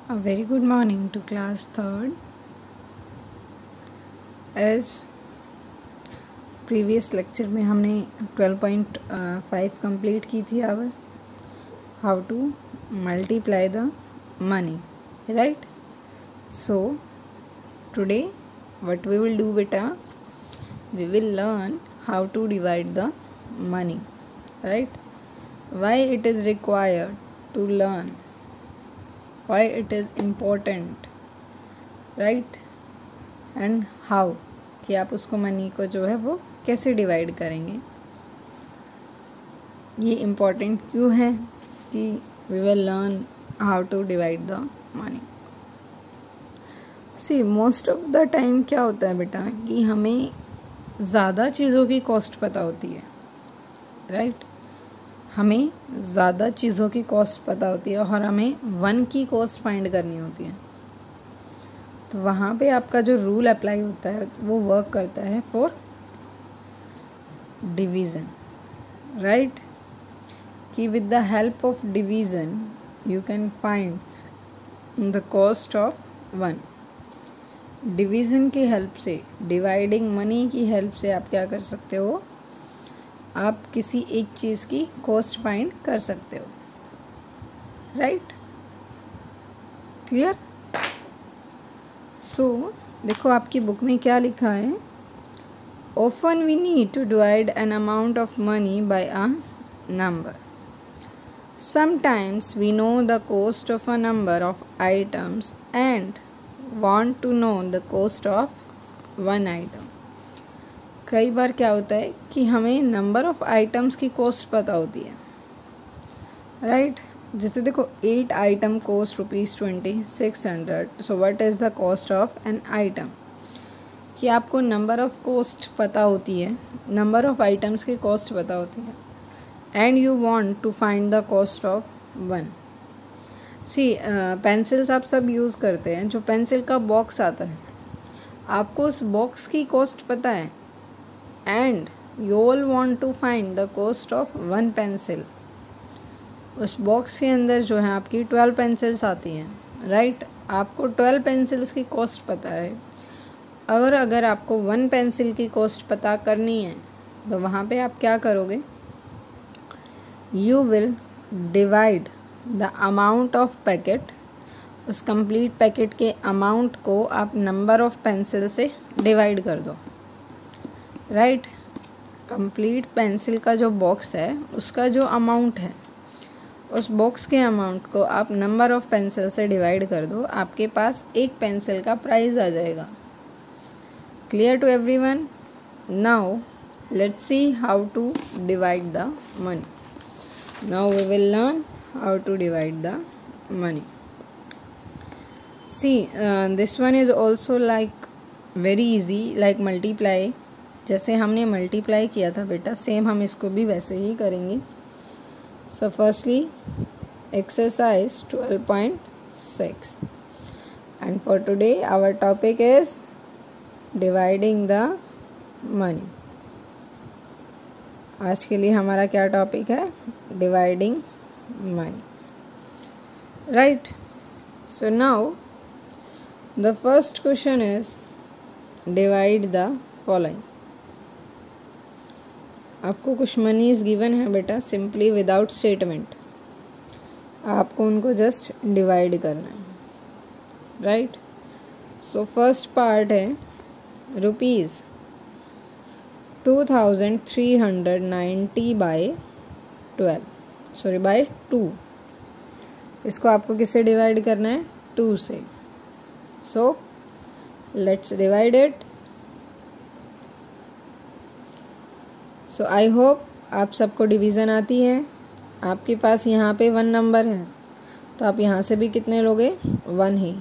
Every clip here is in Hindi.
A very good morning to class third. As previous lecture में हमने 12.5 complete की थी our how to multiply the money, right? So today what we will do beta, we will learn how to divide the money, right? Why it is required to learn, why it is important, right? And how कि आप उसको मनी को जो है वो कैसे डिवाइड करेंगे, ये इम्पोर्टेंट क्यों है कि we will learn how to divide the money. See most of the time क्या होता है बेटा कि हमें ज़्यादा चीज़ों की कॉस्ट पता होती है, राइट? हमें ज़्यादा चीज़ों की कॉस्ट पता होती है और हमें वन की कॉस्ट फाइंड करनी होती है. तो वहाँ पे आपका जो रूल अप्लाई होता है वो वर्क करता है फॉर डिवीज़न, राइट? कि with the help of division you can find the cost of one. Division की हेल्प से, डिवाइडिंग मनी की हेल्प से आप क्या कर सकते हो, आप किसी एक चीज़ की कॉस्ट फाइंड कर सकते हो, राइट? क्लियर? सो देखो आपकी बुक में क्या लिखा है. Often we need to divide an amount of money by a number. Sometimes we know the cost of a number of items and want to know the cost of one item. कई बार क्या होता है कि हमें नंबर ऑफ आइटम्स की कॉस्ट पता होती है, राइट? जैसे देखो 8 item cost ₹20,600. So what is the cost of an item. कि आपको नंबर ऑफ कॉस्ट पता होती है, नंबर ऑफ आइटम्स की कॉस्ट पता होती है, and you want to find the cost of one. See pencils आप सब यूज़ करते हैं, जो पेंसिल का बॉक्स आता है आपको उस बॉक्स की कॉस्ट पता है, and you all want to find the cost of one pencil. उस बॉक्स के अंदर जो है आपकी 12 पेंसिल्स आती हैं, राइट? आपको 12 पेंसिल्स की कॉस्ट पता है. अगर आपको वन पेंसिल की कॉस्ट पता करनी है तो वहाँ पे आप क्या करोगे, you will divide the amount of packet. उस कंप्लीट पैकेट के अमाउंट को आप नंबर ऑफ पेंसिल से डिवाइड कर दो, राइट? कंप्लीट पेंसिल का जो बॉक्स है उसका जो अमाउंट है, उस बॉक्स के अमाउंट को आप नंबर ऑफ पेंसिल से डिवाइड कर दो, आपके पास एक पेंसिल का प्राइस आ जाएगा. Clear to everyone? Now let's see how to divide the money. Now we will learn how to divide the money. See this one is also like very easy, like multiply. जैसे हमने मल्टीप्लाई किया था बेटा, सेम हम इसको भी वैसे ही करेंगे. So firstly exercise 12.6, and for today our topic is dividing the money. आज के लिए हमारा क्या टॉपिक है, dividing money, right? So now the first question is divide the following. आपको कुछ मनीज गिवन है बेटा, सिंपली विदाउट स्टेटमेंट आपको उनको जस्ट डिवाइड करना है, राइट? सो फर्स्ट पार्ट है ₹2,390 बाय 12, सॉरी बाय 2. इसको आपको किससे डिवाइड करना है, 2 से. So let's divide it. So I hope आप सबको डिवीज़न आती है. आपके पास यहाँ पे 1 नंबर है तो आप यहाँ से भी कितने लोगे, 1 ही.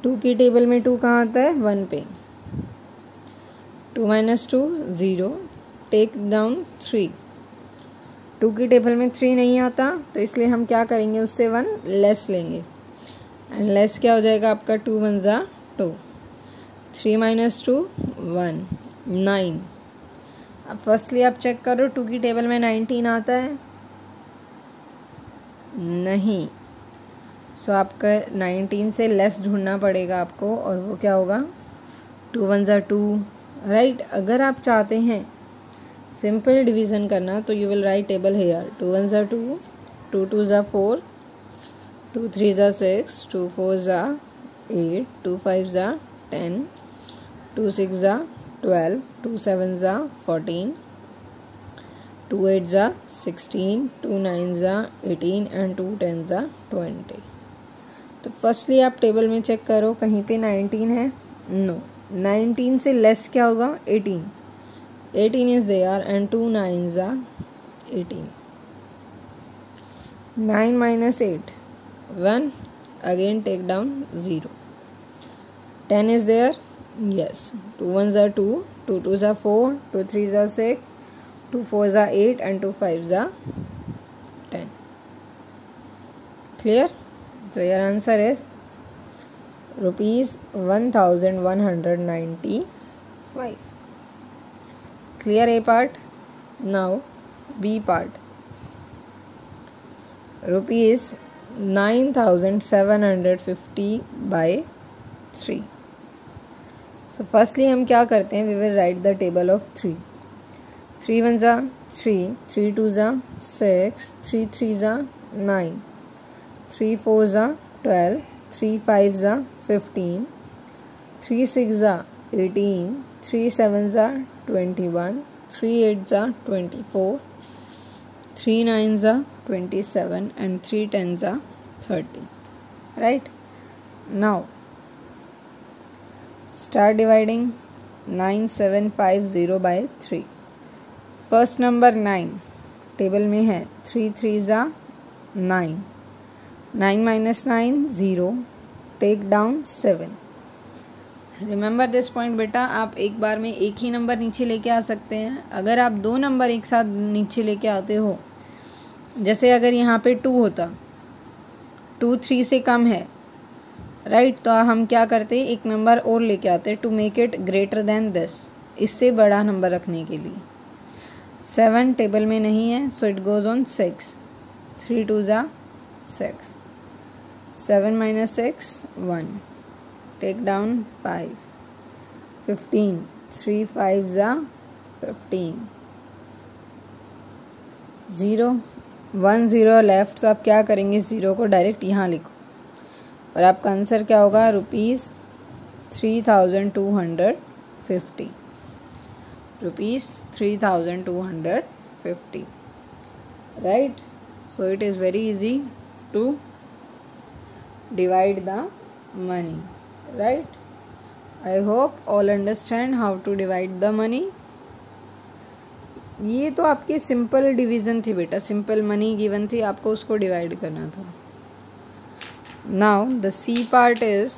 2 की टेबल में 2 कहाँ आता है, 1 पे. 2 - 2 0, टेक डाउन 3. 2 की टेबल में 3 नहीं आता तो इसलिए हम क्या करेंगे, उससे 1 लेस लेंगे, एंड लेस क्या हो जाएगा आपका, 2 1 ज़ा 2. 3 - 2 1, 9. अब फर्स्टली आप चेक करो 2 की टेबल में 19 आता है, नहीं. सो आपका 19 से लेस ढूंढना पड़ेगा आपको, और वो क्या होगा 2 1 ज़ा 2, राइट। अगर आप चाहते हैं सिंपल डिवीज़न करना तो you will write table here 2 1 ज़ा 2, 2 2 ज़ा 4, 2 3 ज़ा 6, 2 4 ज़ा 8, 2 5 ज़ा 10, 2 6 ज़ा 12, 2 7 ज़ा 14, 2 8 ज़ा 16, 2 9 ज़ा 18 एंड 2 10 ज़ा 20। तो फर्स्टली आप टेबल में चेक करो कहीं पे 19 है, नो। 19 से लेस क्या होगा 18, 18 इज देयर एंड 2 9 ज़ा 18, 9 minus 8 1, again take down 0, 10 is there, yes, 2 1 ज़ा 2, 2 2 ज़ा 4, 2 3 ज़ा 6, 2 4 ज़ा 8 and 2 5 ज़ा 10. Clear? So your answer is rupees 1195. Clear A part? Now B part. Rupees 9750 by 3. So firstly हम क्या करते हैं, we will write the table of 3. 3 1 ज़ा 3, 3 2 ज़ा 6, 3 3 ज़ा 9, 3 4 ज़ा 12, 3 5 ज़ा 15, 3 6 ज़ा 18, 3 7 ज़ा 21, 3 8 ज़ा 24, 3 9 ज़ा 27 and 3 10 ज़ा 30. Right? Now start dividing 9750 by 3. First number 9 table में है, 3 3 ज़ा 9, 9 minus 9 0, take down 7. Remember this point बेटा, आप एक बार में एक ही नंबर नीचे लेके आ सकते हैं। अगर आप 2 नंबर एक साथ नीचे लेके आते हो, जैसे अगर यहाँ पे 2 होता, 2 3 से कम है, राइट, तो हम क्या करते, एक नंबर और लेके आते to make it greater than this, इससे बड़ा नंबर रखने के लिए। 7 टेबल में नहीं है, सो इट गोज ऑन 6, 3 2 ज़ा 6, 7 minus 6 1, टेक डाउन 5, 15, 3 5 ज़ा 15, 0 1 0 लेफ्ट, तो आप क्या करेंगे, 0 को डायरेक्ट यहाँ लिखो और आपका आंसर क्या होगा, rupees 3250, rupees 3250, right? So it is very easy to divide the money, right? I hope all understand how to divide the money. ये तो आपकी सिंपल डिवीजन थी बेटा, सिंपल मनी गिवन थी, आपको उसको डिवाइड करना था. Now the C part is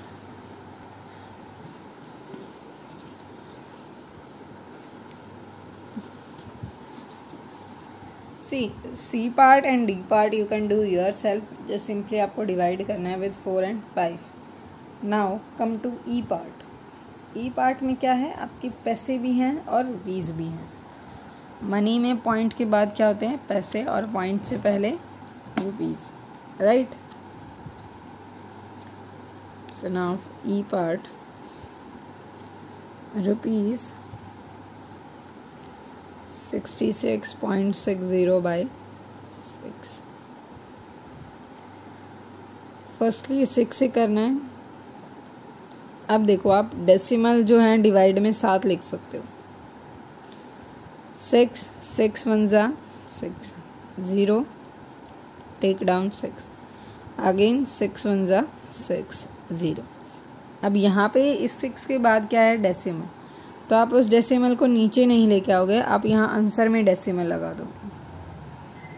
C part and D part you can do yourself, just simply आपको डिवाइड करना है with 4 and 5. Now come to E part. E part में क्या है, आपके पैसे भी हैं और रुपीज़ भी हैं. मनी में पॉइंट के बाद क्या होते हैं, पैसे, और पॉइंट से पहले rupees, right. So now E part, rupees 66.60 by 6. Firstly 6 से करना है. अब देखो, आप डेसिमल जो है डिवाइड में 7 लिख सकते हो. 6 6 1 ज़ा 6, 0, टेक डाउन 6, अगेन 6 1 ज़ा 6, 0. अब यहाँ पे इस 6 के बाद क्या है, डेसिमल, तो आप उस डेसिमल को नीचे नहीं लेके आओगे, आप यहाँ आंसर में डेसिमल लगा दोगे,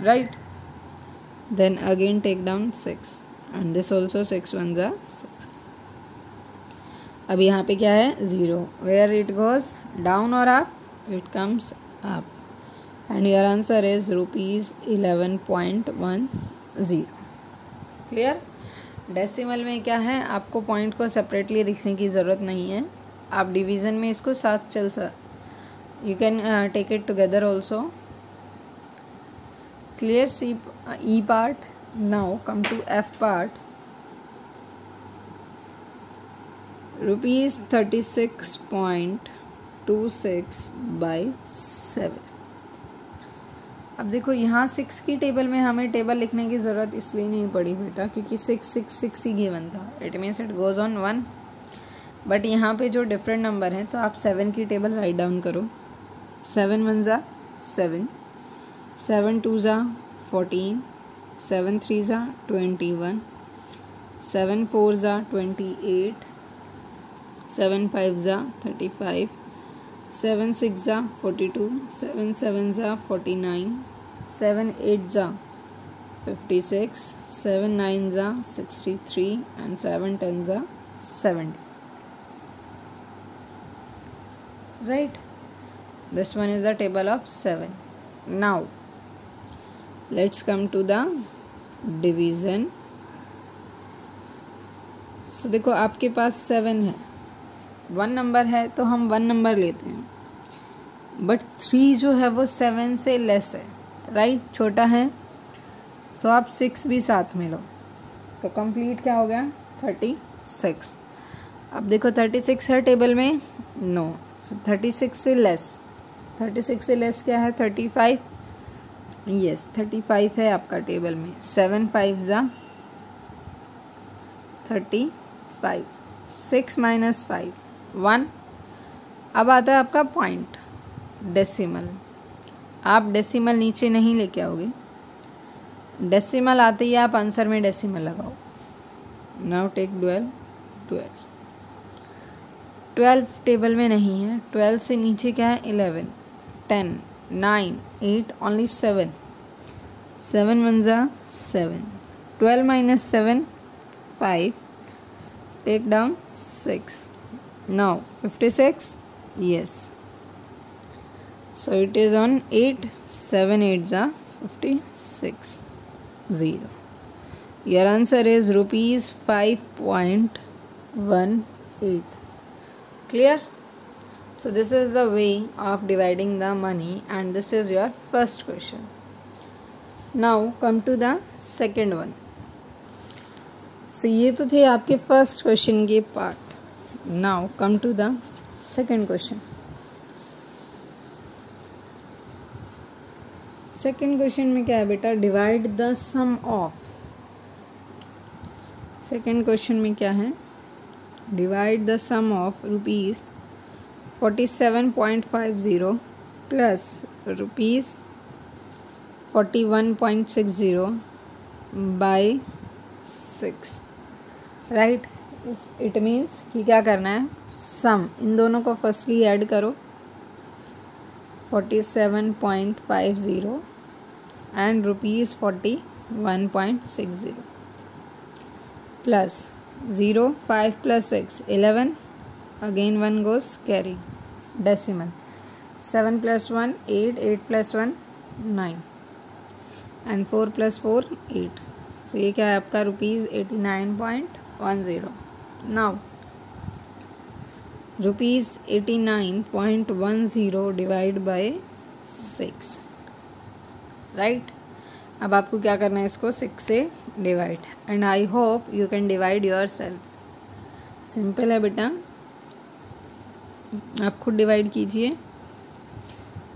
right. Then again take down 6 and this also 6 1 ज़ा 6. अब यहाँ पे क्या है, 0, वेयर इट गोज डाउन और up, it comes up, and your answer is ₹11.10. Clear. Decimal में क्या है, आपको पॉइंट को सेपरेटली लिखने की ज़रूरत नहीं है, आप डिवीज़न में इसको साथ चल you can take it together also. Clear. E part. Now come to F part. ₹36.26/7। अब देखो यहाँ 6 की टेबल में हमें टेबल लिखने की ज़रूरत इसलिए नहीं पड़ी बेटा, क्योंकि 6 ही गिवन था। It means it goes on 1। But यहाँ पे जो डिफरेंट नंबर हैं तो आप 7 की टेबल राइट डाउन करो। 7 1 ज़ा 7, 7 2 ज़ा 14, 7 3 ज़ा 21, 7 4 ज़ा 28, 7 5 ज़ा 35, 7 6 ज़ा 42, 7 7 ज़ा 49, 7 8 ज़ा 56, 7 9 ज़ा 63 and 7 10 ज़ा 70. Right? This one is the table of 7. Now let's come to the division. So देखो आपके पास 7 है, 1 नंबर है तो हम 1 नंबर लेते हैं, बट 3 जो है वो 7 से लेस है, राइट, छोटा है, तो आप 6 भी साथ में लो, तो कंप्लीट क्या हो गया 36। अब देखो 36 है टेबल में, नो, सो 36 से लेस, 36 से लेस क्या है 35, यस 35 है आपका टेबल में। 7 5 ज़ा 35, 6 माइनस 5 1। अब आता है आपका पॉइंट, डेसिमल। आप डेसिमल नीचे नहीं लेके आओगे, डेसिमल आते ही आप आंसर में डेसिमल लगाओ। नाउ टेक 12 टेबल में नहीं है, 12 से नीचे क्या है 11, 10 9 8 ओनली 7, 7 1 ज़ा 7, 12 minus 7 5, take down 6, now 56, yes, so it is on 8, 7 8 ज़ा 56, 0. Your answer is ₹5.18. Clear? So this is the way of dividing the money, and this is your first question. Now come to the second one. So ये तो थे आपके फर्स्ट क्वेश्चन के पार्ट। Now come to the second question. Second question में क्या है बेटा, divide the sum of. Second question में क्या है, divide the sum of ₹47.50 plus ₹41.60 by 6, right. It means कि क्या करना है, सम इन दोनों को फर्स्टली ऐड करो, 47.50 and ₹41.60 plus 0 5 plus 6 11, again 1 goes carry, decimal, 7 plus 1 8, 8 plus 1 9 and 4 plus 4 8, so ये क्या है आपका ₹89.10। now ₹89.10 divide by 6, right. अब आपको क्या करना है, इसको 6 से divide, and I hope you can divide yourself. Simple है बेटा, आप खुद डिवाइड कीजिए।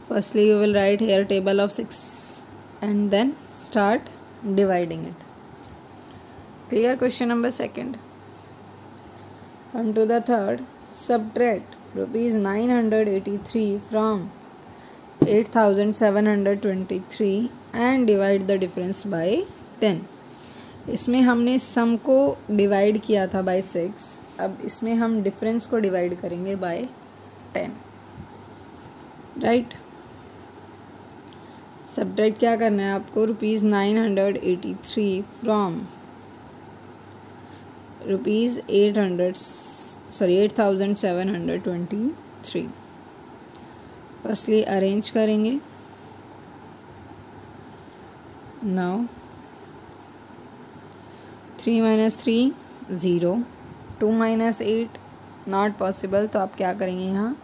Firstly you will write here table of 6 and then start dividing it. Clear? Question number second. Come to the third. Subtract ₹983 from 8,723 and divide the difference by 10. इसमें हमने सम को डिवाइड किया था बाय 6, अब इसमें हम डिफरेंस को डिवाइड करेंगे बाय 10, राइट। सब्ट्रैक्ट क्या करना है आपको, ₹983 फ्रॉम ₹8,723। फर्स्टली अरेंज करेंगे। Now 3 minus 3 0, 2 minus 8 not possible, तो आप क्या करेंगे, यहाँ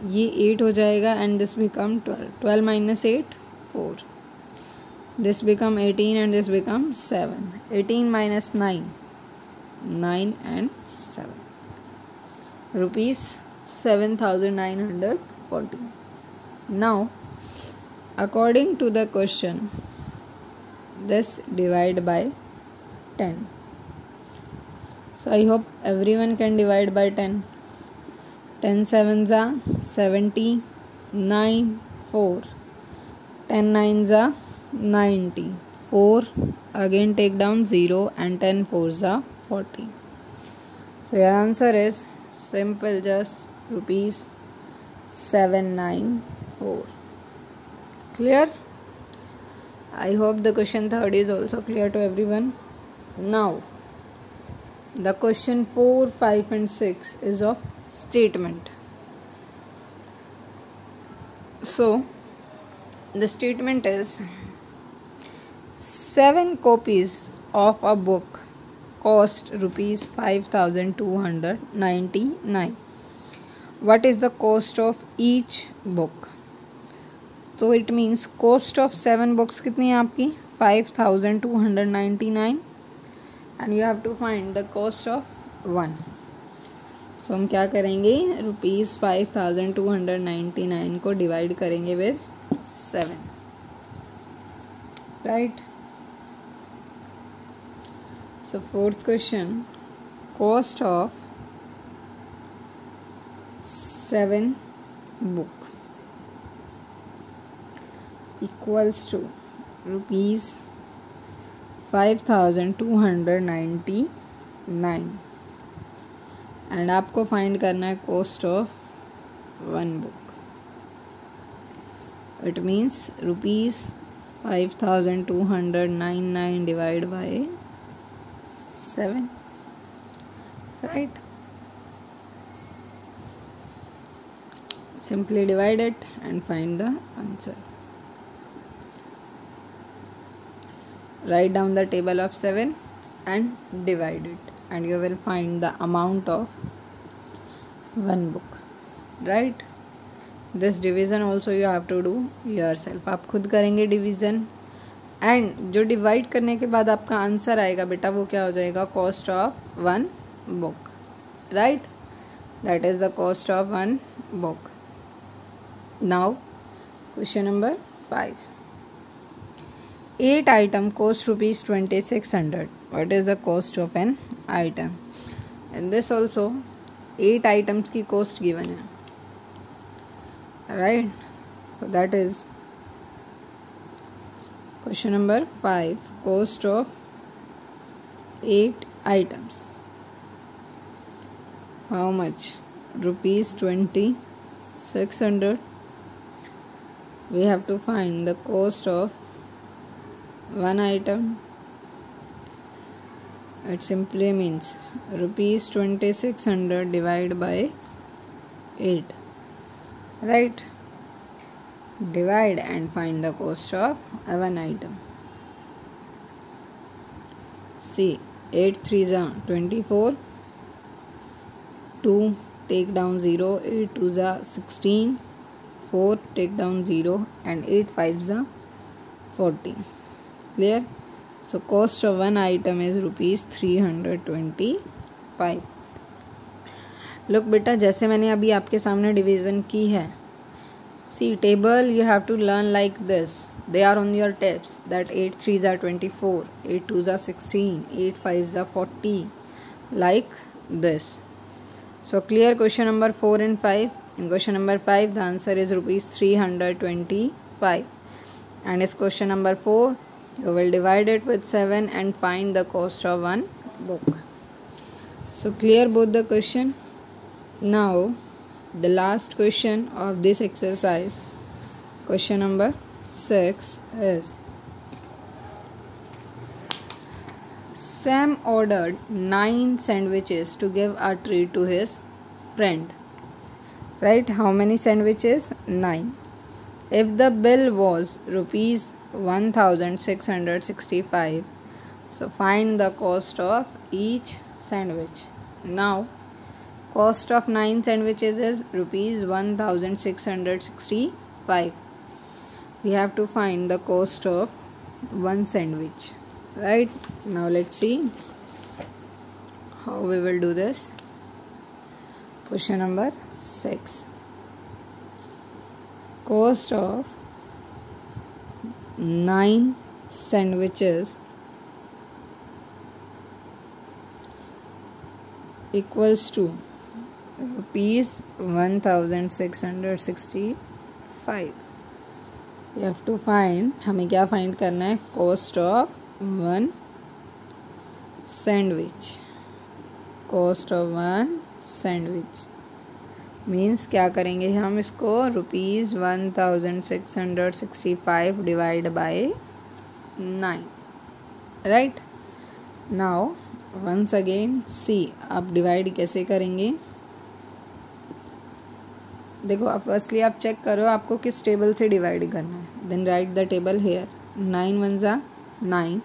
ये 8 हो जाएगा and this become 12, 12 minus 8 4, this become 18 and this become 7, 18 minus 9 9 and 7, rupees 7,940. Now, according to the question, this divide by 10. So I hope everyone can divide by 10. 10 sevens are 70, 9, 4. 10 nines are 90. 4, again take down 0 and 10 fours are 40. So your answer is simple, just rupees 794. Clear? I hope the question 3rd is also clear to everyone. Now, the question 4, 5 and 6 is of statement. So, the statement is 7 copies of a book cost rupees 5,299. What is the cost of each book? So it means cost of 7 books कितनी है आपकी 5,299 and you have to find the cost of 1. So हम क्या करेंगे रुपीज़ 5,299 को डिवाइड करेंगे with 7, right. So fourth question, cost of 7 book equals to rupees 5,299 and आपको फाइंड करना है cost of 1 book. It means rupees 5,299 divided by 7, right? Simply divide it and find the answer. Write down the table of 7 and divide it and you will find the amount of 1 book, right? This division also you have to do yourself. आप खुद करेंगे division and जो डिवाइड करने के बाद आपका आंसर आएगा बेटा वो क्या हो जाएगा cost of 1 book, right. That is the cost of 1 book. Now question number 5. 8 item cost rupees 2,600. What is the cost of an item? In this also 8 items की कॉस्ट गिवन है, right. So that is question number 5, cost of 8 items. How much? Rupees 2,600. We have to find the cost of 1 item. It simply means rupees 2,600 divided by 8, right? Divide and find the cost of 1 item. See, 8 3s are 24. 2 take down 0. 8 2s are 16. 4 take down 0 and 8 5s are 40. Clear? So cost of 1 item is rupees 325. Look बेटा, जैसे मैंने अभी आपके सामने डिवीजन की है. See, table you have to learn like this. They are on your tips. That 8 3s are 24, 8 2s are 16, 8 5s are 40. Like this. So clear question number 4 and 5. In question number 5, the answer is rupees 325. And is question number 4, you will divide it with 7 and find the cost of 1 book. So clear both the question. Now the last question of this exercise, question number 6, is Sam ordered 9 sandwiches to give a treat to his friend. Right? How many sandwiches? 9. If the bill was rupees 1,665, so find the cost of each sandwich. Now cost of 9 sandwiches is rupees 1,665. We have to find the cost of 1 sandwich, right? Now let's see how we will do this. Question number 6. Cost of 9 sandwiches equals to rupees 1665. You have to find, हमें क्या फाइंड करना है? Cost of one sandwich. Cost of one sandwich means क्या करेंगे हम इसको? Rupees 1665 divide by 9. Right. Now once again see, आप डिवाइड कैसे करेंगे? देखो, आप फर्स्टली आप चेक करो आपको किस टेबल से डिवाइड करना है. Then write the table here. 9 1 ज़ा 9,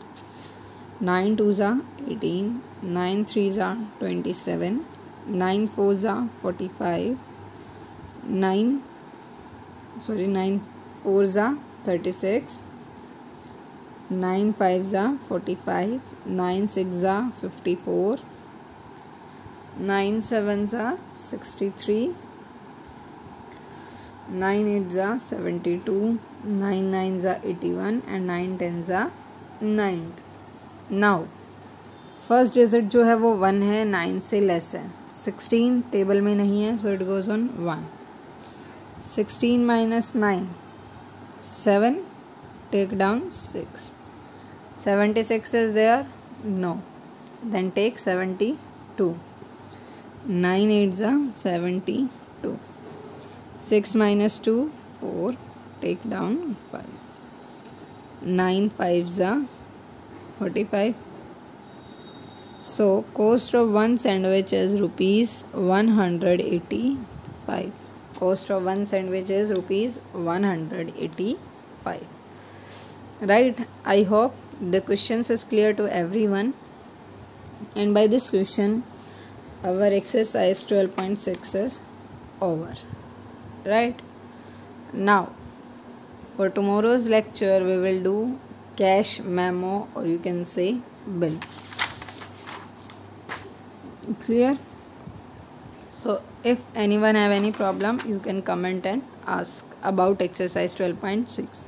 9 2 ज़ा 18, 9 3 ज़ा 27, 9 4 ज़ा 45, 9 4 ज़ा 36, 9 5 ज़ा 45, 9 6 ज़ा 54, 9 7 ज़ा 63, 9 8 ज़ा 72, 9 9 ज़ा 81 एंड 9 10 ज़ा 90. नाउ फर्स्ट डिजिट जो है वो 1 है, 9 से लेस है. 16 टेबल में नहीं है, so it goes on 1. 16 minus 9 7, take down 6. 76 is there? No. Then take 72. 9 8 ज़ा 72. 6 minus 2 4, take down 5. 9 5 ज़ा 45. So cost of one sandwich is rupees 185. Cost of one sandwich is rupees 185. Right. I hope the questions is clear to everyone. And by this question, our exercise 12.6 is over. Right. Now, for tomorrow's lecture, we will do cash memo, or you can say bill. Clear? So if anyone have any problem, you can comment and ask about exercise 12.6.